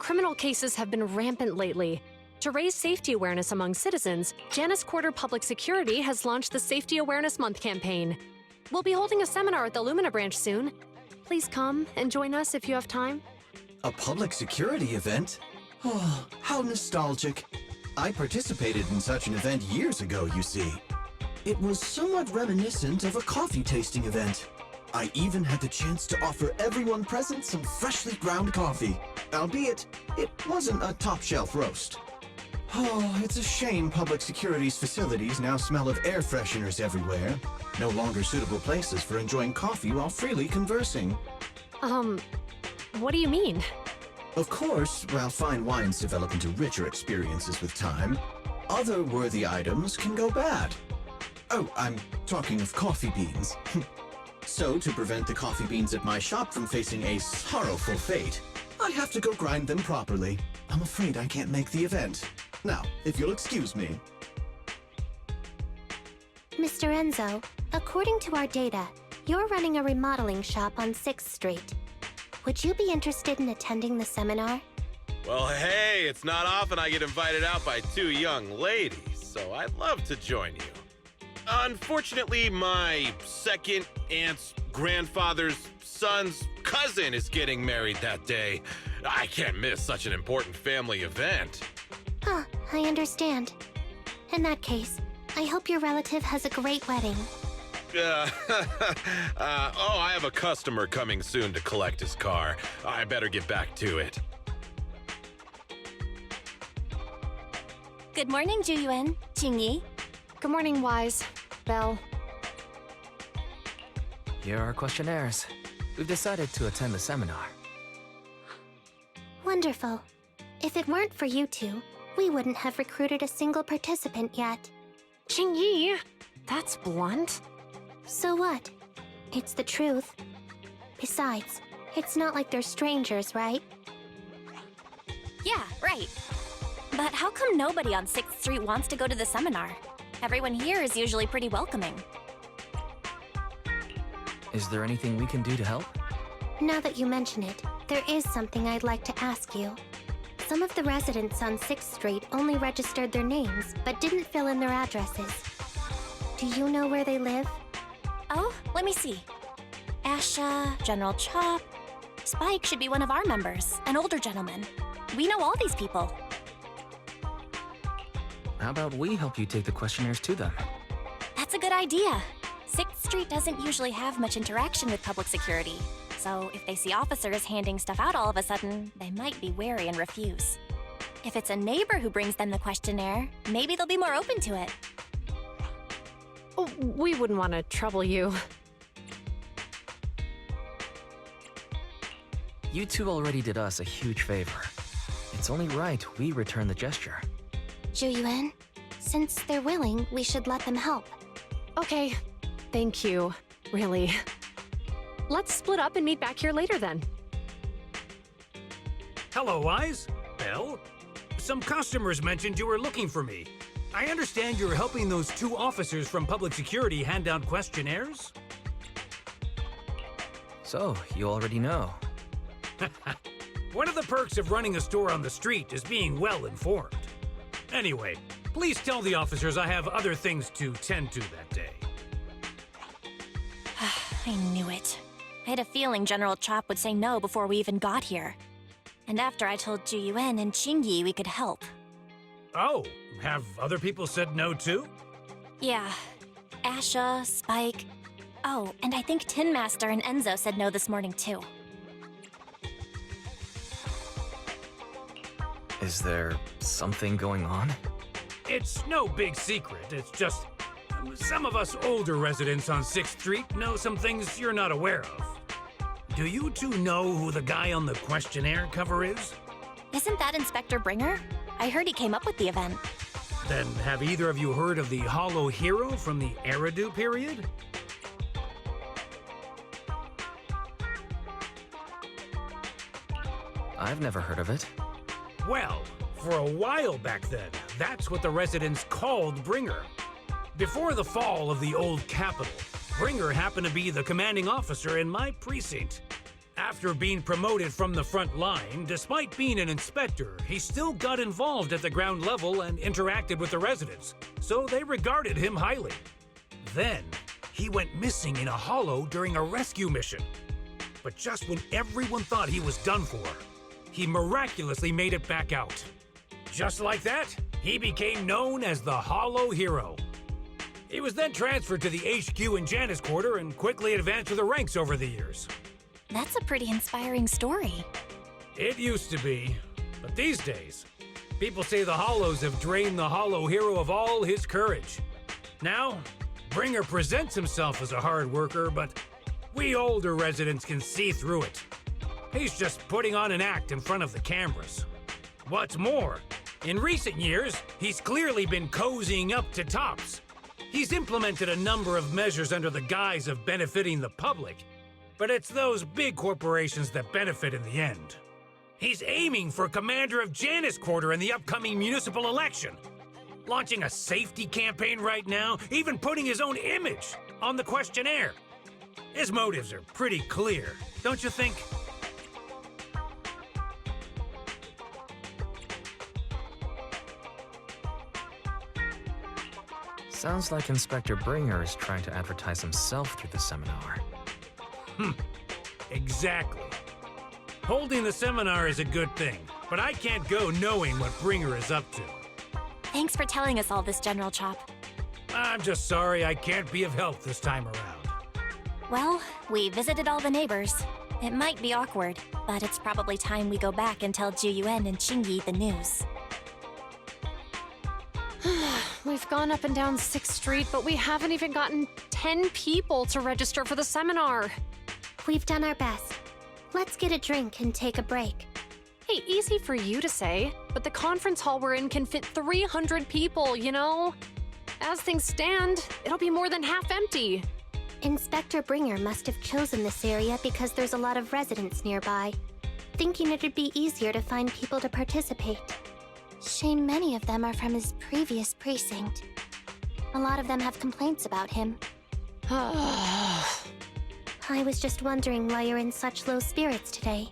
criminal cases have been rampant lately. To raise safety awareness among citizens, Janus Quarter Public Security has launched the Safety Awareness Month campaign. We'll be holding a seminar at the Lumina branch soon. Please come and join us if you have time. A public security event? Oh, how nostalgic. I participated in such an event years ago, you see. It was somewhat reminiscent of a coffee tasting event. I even had the chance to offer everyone present some freshly ground coffee, albeit it wasn't a top-shelf roast. Oh, it's a shame public security's facilities now smell of air fresheners everywhere. No longer suitable places for enjoying coffee while freely conversing. What do you mean? Of course, while fine wines develop into richer experiences with time, other worthy items can go bad. Oh, I'm talking of coffee beans. So, to prevent the coffee beans at my shop from facing a sorrowful fate, I have to go grind them properly. I'm afraid I can't make the event. Now, if you'll excuse me. Mr. Enzo, according to our data, you're running a remodeling shop on 6th Street. Would you be interested in attending the seminar? Well, hey, it's not often I get invited out by two young ladies, so I'd love to join you. Unfortunately, my second aunt's grandfather's son's cousin is getting married that day. I can't miss such an important family event. Huh, I understand. In that case, I hope your relative has a great wedding. I have a customer coming soon to collect his car. I better get back to it. Good morning, Juyuan, Jingyi. Good morning, Wise. Belle. Here are our questionnaires. We've decided to attend the seminar. Wonderful. If it weren't for you two, we wouldn't have recruited a single participant yet. Jingyi! That's blunt. So what? It's the truth. Besides, it's not like they're strangers, right? Yeah, right. But how come nobody on 6th Street wants to go to the seminar? Everyone here is usually pretty welcoming. Is there anything we can do to help? Now that you mention it, there is something I'd like to ask you. Some of the residents on 6th Street only registered their names, but didn't fill in their addresses. Do you know where they live? Oh, let me see. Asha, General Chop. Spike should be one of our members, an older gentleman. We know all these people. How about we help you take the questionnaires to them? That's a good idea. 6th Street doesn't usually have much interaction with public security, so if they see officers handing stuff out all of a sudden, they might be wary and refuse. If it's a neighbor who brings them the questionnaire, maybe they'll be more open to it. Oh, we wouldn't want to trouble you. You two already did us a huge favor. It's only right we return the gesture. Juyuan, since they're willing, we should let them help. Okay, thank you. Really. Let's split up and meet back here later then. Hello, Wise. Belle? Some customers mentioned you were looking for me. I understand you're helping those two officers from public security hand out questionnaires? So, you already know. One of the perks of running a store on the street is being well informed. Anyway, please tell the officers I have other things to tend to that day. I knew it. I had a feeling General Chop would say no before we even got here. And after I told Juyuan and Jingyi we could help. Oh, have other people said no too? Yeah. Asha, Spike. Oh, and I think Tin Master and Enzo said no this morning too. Is there something going on? It's no big secret. It's just some of us older residents on 6th Street know some things you're not aware of. Do you two know who the guy on the questionnaire cover is? Isn't that Inspector Bringer? I heard he came up with the event. Then have either of you heard of the Hollow Hero from the Eridu period? I've never heard of it. Well, for a while back then, that's what the residents called Bringer. Before the fall of the old capital, Bringer happened to be the commanding officer in my precinct. After being promoted from the front line, despite being an inspector, he still got involved at the ground level and interacted with the residents, so they regarded him highly. Then, he went missing in a hollow during a rescue mission. But just when everyone thought he was done for, he miraculously made it back out. Just like that, he became known as the Hollow Hero. He was then transferred to the HQ in Janus Quarter and quickly advanced through the ranks over the years. That's a pretty inspiring story. It used to be, but these days, people say the Hollows have drained the Hollow Hero of all his courage. Now, Bringer presents himself as a hard worker, but we older residents can see through it. He's just putting on an act in front of the cameras. What's more, in recent years, he's clearly been cozying up to Tops. He's implemented a number of measures under the guise of benefiting the public, but it's those big corporations that benefit in the end. He's aiming for commander of Janus Quarter in the upcoming municipal election, launching a safety campaign right now, even putting his own image on the questionnaire. His motives are pretty clear, don't you think? Sounds like Inspector Bringer is trying to advertise himself through the seminar. Exactly. Holding the seminar is a good thing, but I can't go knowing what Bringer is up to. Thanks for telling us all this, General Chop. I'm just sorry I can't be of help this time around. Well, we visited all the neighbors. It might be awkward, but it's probably time we go back and tell Juyuan and Qingyi the news. We've gone up and down 6th Street, but we haven't even gotten 10 people to register for the seminar. We've done our best. Let's get a drink and take a break. Hey, easy for you to say, but the conference hall we're in can fit 300 people, you know? As things stand, it'll be more than half empty. Inspector Bringer must have chosen this area because there's a lot of residents nearby, thinking it'd be easier to find people to participate. Shame many of them are from his previous precinct. A lot of them have complaints about him. I was just wondering why you're in such low spirits today,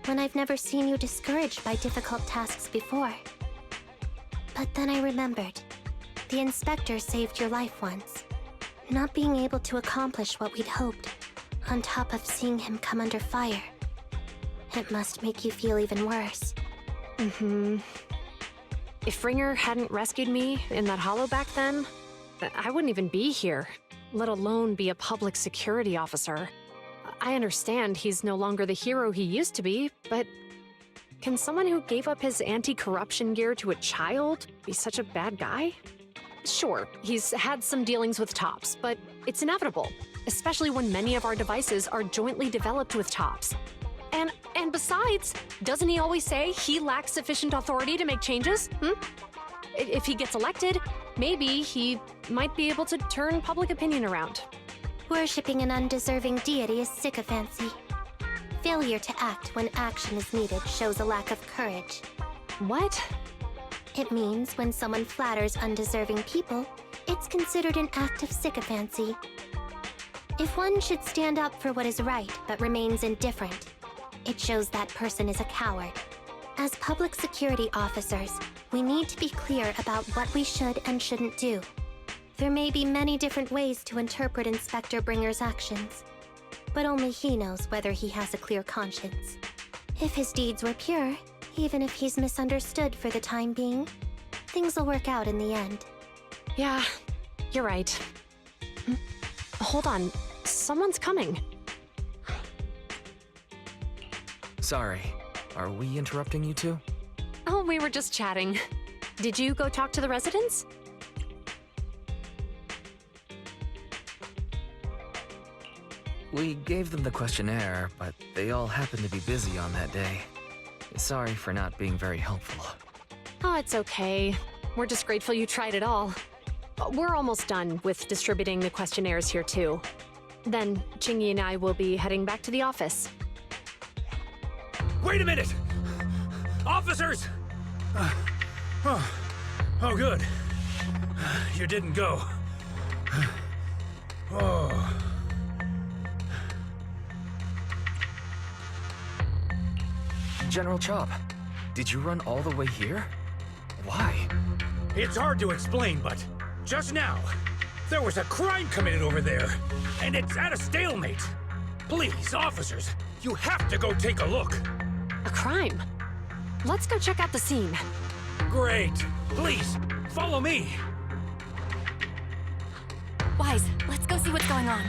when I've never seen you discouraged by difficult tasks before. But then I remembered. The inspector saved your life once. Not being able to accomplish what we'd hoped, on top of seeing him come under fire. It must make you feel even worse. If Ringer hadn't rescued me in that hollow back then, I wouldn't even be here, let alone be a public security officer. I understand he's no longer the hero he used to be, but can someone who gave up his anti-corruption gear to a child be such a bad guy? Sure, he's had some dealings with Tops, but it's inevitable, especially when many of our devices are jointly developed with Tops. And besides, doesn't he always say he lacks sufficient authority to make changes? If he gets elected, maybe he might be able to turn public opinion around. Worshipping an undeserving deity is sycophancy. Failure to act when action is needed shows a lack of courage. What? It means when someone flatters undeserving people, it's considered an act of sycophancy. If one should stand up for what is right but remains indifferent, it shows that person is a coward. As public security officers, we need to be clear about what we should and shouldn't do. There may be many different ways to interpret Inspector Bringer's actions, but only he knows whether he has a clear conscience. If his deeds were pure, even if he's misunderstood for the time being, things will work out in the end. Yeah, you're right. Hold on, someone's coming. Sorry, are we interrupting you two? Oh, we were just chatting. Did you go talk to the residents? We gave them the questionnaire, but they all happened to be busy on that day. Sorry for not being very helpful. Oh, it's okay. We're just grateful you tried it all. We're almost done with distributing the questionnaires here, too. Then, Qingyi and I will be heading back to the office. Wait a minute! Officers! Oh, good. You didn't go. Oh. General Chop, did you run all the way here? Why? It's hard to explain, but just now, there was a crime committed over there, and it's at a stalemate. Please, officers, you have to go take a look. A crime? Let's go check out the scene. Great. Please, follow me. Wise, let's go see what's going on.